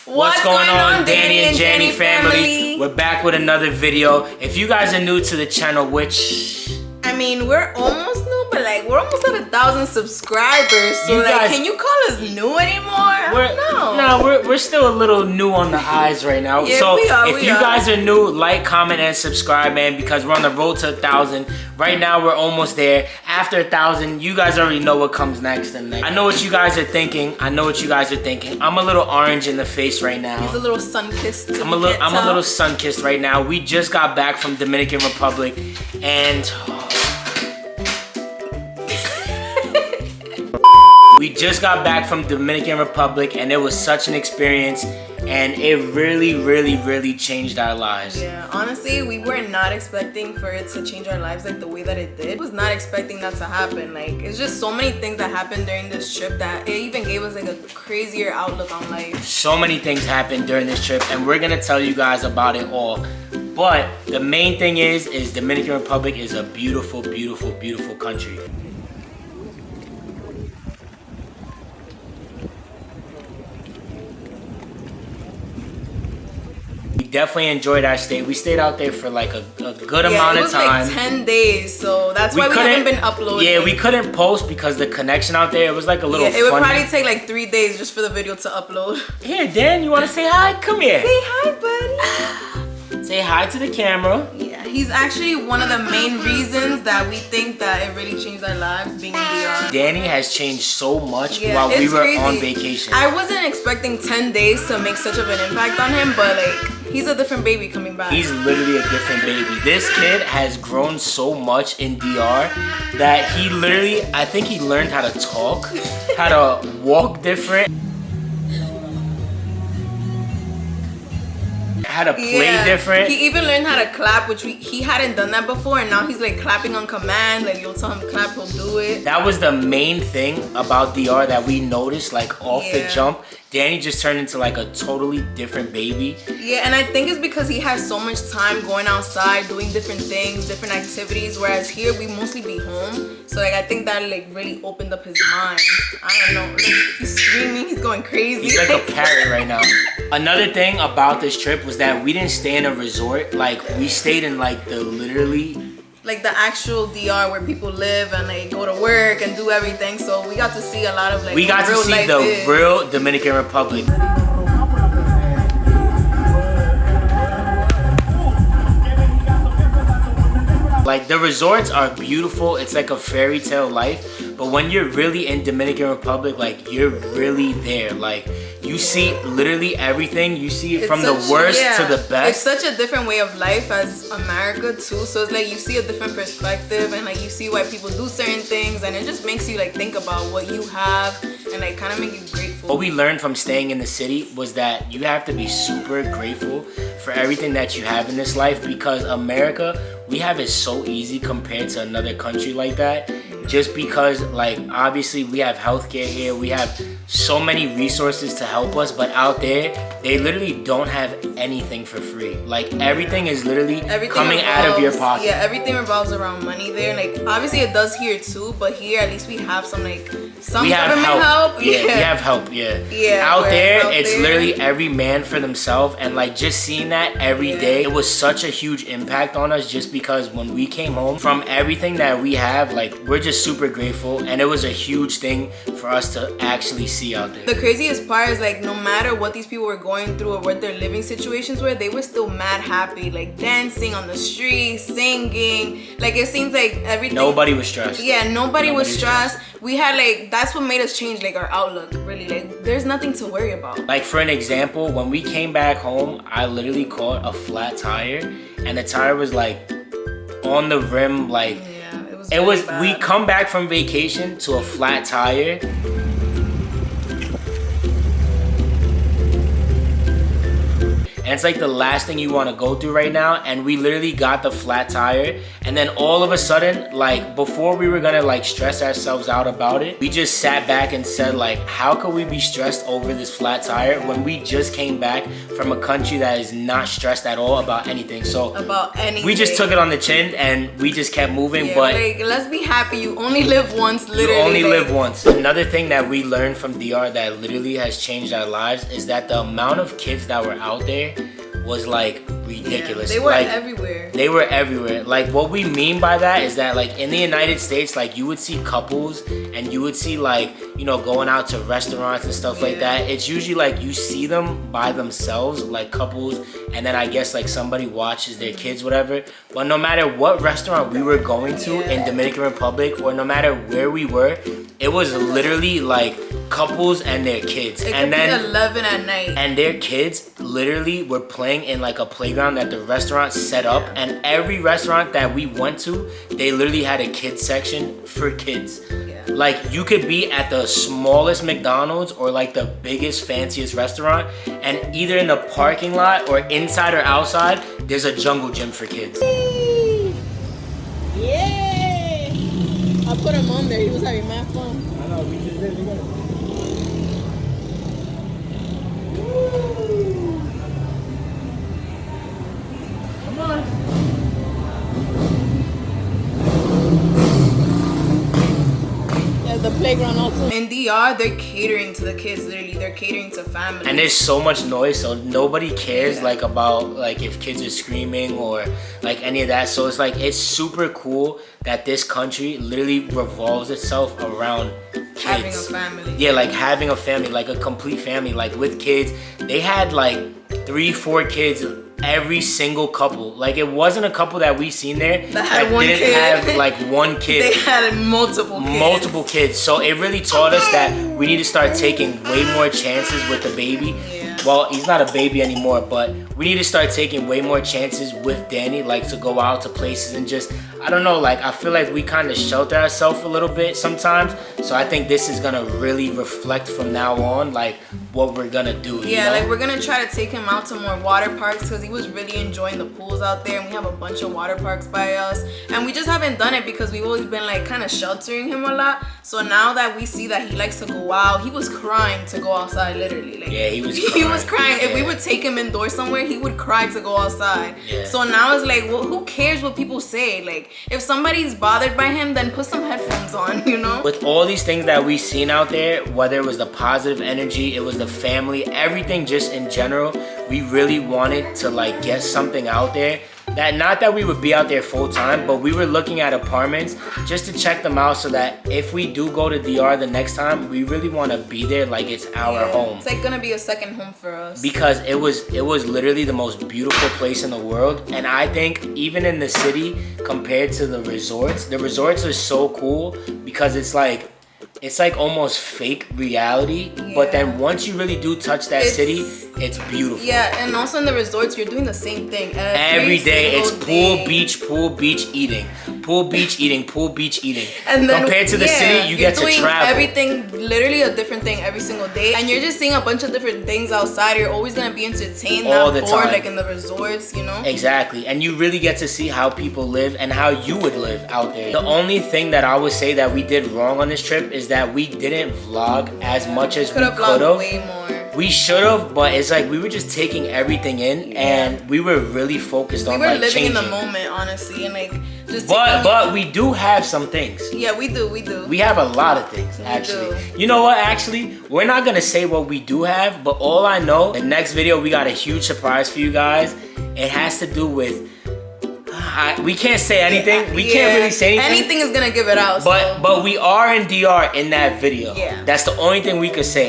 What's going on, Danny and Jani family? We're back with another video. If you guys are new to the channel, which... I mean, we're almost new, but like, we're almost at 1,000 subscribers. So like, guys, can you call us new anymore? No, we're still a little new on the eyes right now. Yeah, so if you guys are new, like, comment, and subscribe, man, because we're on the road to 1,000. Right now, we're almost there. After 1,000, you guys already know what comes next. And I know what you guys are thinking. I'm a little orange in the face right now. He's a little sun-kissed. I'm a little sun-kissed right now. We just got back from Dominican Republic, and... we just got back from Dominican Republic, and it was such an experience, and it really changed our lives. Yeah, honestly, we were not expecting for it to change our lives like the way that it did. I was not expecting that to happen. Like, it's just so many things that happened during this trip that it even gave us like a crazier outlook on life. So many things happened during this trip, and we're gonna tell you guys about it all. But the main thing is Dominican Republic is a beautiful country. Definitely enjoyed our stay. We stayed out there for like a good amount of time. Like 10 days, so that's why we haven't been uploading. Yeah, we couldn't post because the connection out there, it was like a little it would probably take like 3 days just for the video to upload. Here, Dan, you want to say hi? Come here. Say hi, buddy. Say hi to the camera. Yeah, he's actually one of the main reasons that we think that it really changed our lives being in DR. Danny has changed so much while we were on vacation. I wasn't expecting 10 days to make such of an impact on him, but like, he's a different baby coming back. He's literally a different baby. This kid has grown so much in DR that he literally, I think he learned how to talk, how to walk different, how to play different. He even learned how to clap, which he hadn't done that before, and now he's like clapping on command. Like, you'll tell him clap, he'll do it. That was the main thing about DR that we noticed, like, off the jump. Danny just turned into like a totally different baby. Yeah, and I think it's because he has so much time going outside, doing different things, different activities, whereas here we mostly be home. So like, I think that like really opened up his mind. I don't know, like, he's screaming, he's going crazy. He's like a parrot right now. Another thing about this trip was that we didn't stay in a resort. Like, we stayed in like like the actual DR where people live and they go to work and do everything. So we got to see a lot of like the real Dominican Republic. Like, the resorts are beautiful. It's like a fairy tale life. But when you're really in Dominican Republic, like, you're really there. Like, you see literally everything. You see it from the worst to the best. It's such a different way of life as America too. So it's like you see a different perspective, and like you see why people do certain things, and it just makes you like think about what you have and like kind of make you grateful. What we learned from staying in the city was that you have to be super grateful for everything that you have in this life, because America, we have it so easy compared to another country like that. Just because, like, obviously we have healthcare here, we have so many resources to help us, but out there, they literally don't have anything for free. Like, everything is literally coming out of your pocket. Yeah, everything revolves around money there. Like, obviously it does here too, but here at least we have some government help. Yeah, we have help, yeah. Out there, it's literally every man for themselves, and like, just seeing that every day, it was such a huge impact on us, just because when we came home, from everything that we have, like, we're just super grateful, and it was a huge thing for us to actually see out there. The craziest part is, like, no matter what these people were going through or what their living situations were, they were still mad happy, like dancing on the street, singing. Like, it seems like everything. Nobody was stressed. Yeah, nobody was stressed. We had like, that's what made us change like our outlook, really. Like, there's nothing to worry about. Like, for an example, when we came back home, I literally caught a flat tire, and the tire was like on the rim, like, it was bad. We come back from vacation to a flat tire. and it's like the last thing you want to go through right now. And we literally got the flat tire, and then all of a sudden, like before we were gonna like stress ourselves out about it, we just sat back and said like, how could we be stressed over this flat tire when we just came back from a country that is not stressed at all about anything? So we just took it on the chin and we just kept moving. Yeah, but like, let's be happy. You only live once, literally. You only live once. Another thing that we learned from DR that literally has changed our lives is that the amount of kids that were out there was like ridiculous. Yeah, they were like, everywhere. They were everywhere. Like what we mean by that is that like in the United States, like you would see couples and you would see like, you know, going out to restaurants and stuff like that. It's usually like you see them by themselves, like couples, and then I guess like somebody watches their kids, whatever. But no matter what restaurant we were going to in Dominican Republic, or no matter where we were, it was literally like couples and their kids. It and could then be 11 at night. And their kids literally were playing in like a playground that the restaurant set up. And every restaurant that we went to, they literally had a kids section for kids. Like you could be at the smallest McDonald's or like the biggest, fanciest restaurant, and either in the parking lot or inside or outside, there's a jungle gym for kids. Yeah! I put him on there. He was having mad fun. I know, we just did. Come on. The playground also. In DR, they're catering to the kids, literally. They're catering to families. And there's so much noise, so nobody cares like about like if kids are screaming or like any of that. So it's like, it's super cool that this country literally revolves itself around kids. Having a family. Yeah, like having a family, like a complete family, like with kids. They had like 3-4 kids, every single couple. Like it wasn't a couple that we seen there that didn't have like one kid. They had multiple kids. So it really taught us that we need to start taking way more chances with the baby. Well, he's not a baby anymore, but we need to start taking way more chances with Danny, like to go out to places and just, I don't know, like I feel like we kind of shelter ourselves a little bit sometimes. So I think this is gonna really reflect from now on, like what we're gonna do. Yeah, you know? like we're gonna try to take him out to more water parks because he was really enjoying the pools out there, and we have a bunch of water parks by us, and we just haven't done it because we've always been like kind of sheltering him a lot. So now that we see that he likes to go out, he was crying to go outside, literally. Like, yeah, he was crying. He was crying. Yeah. If we would take him indoors somewhere, he would cry to go outside. Yeah. So now it's like, well, who cares what people say? Like, if somebody's bothered by him, then put some headphones on, you know? With all these things that we've seen out there, whether it was the positive energy, it was the family, everything just in general, we really wanted to like get something out there. That not that we would be out there full time, but we were looking at apartments just to check them out so that if we do go to DR the next time, we really want to be there like it's our home. It's like gonna be a second home for us. Because it was literally the most beautiful place in the world. And I think even in the city compared to the resorts are so cool because it's like almost fake reality, but then once you really do touch that city, it's beautiful. Yeah, and also in the resorts, you're doing the same thing every day. It's pool, beach, eating. Pool, beach, eating. And then, compared to the city, you get to travel. Everything, literally a different thing every single day, and you're just seeing a bunch of different things outside. You're always gonna be entertained, all not the bored, time. like in the resorts, you know? Exactly, and you really get to see how people live and how you would live out there. The only thing that I would say that we did wrong on this trip is that we didn't vlog as much as we could have. Way more. We should have, but it's like we were just taking everything in, and we were really focused on like living changing. in the moment, honestly, and like just. But we do have some things. Yeah, we do. We have a lot of things, actually. You know what? Actually, we're not gonna say what we do have, but all I know, the next video we got a huge surprise for you guys. It has to do with. We can't say anything. We can't really say anything. Anything is gonna give it out. But we are in DR in that video. Yeah. That's the only thing we could say.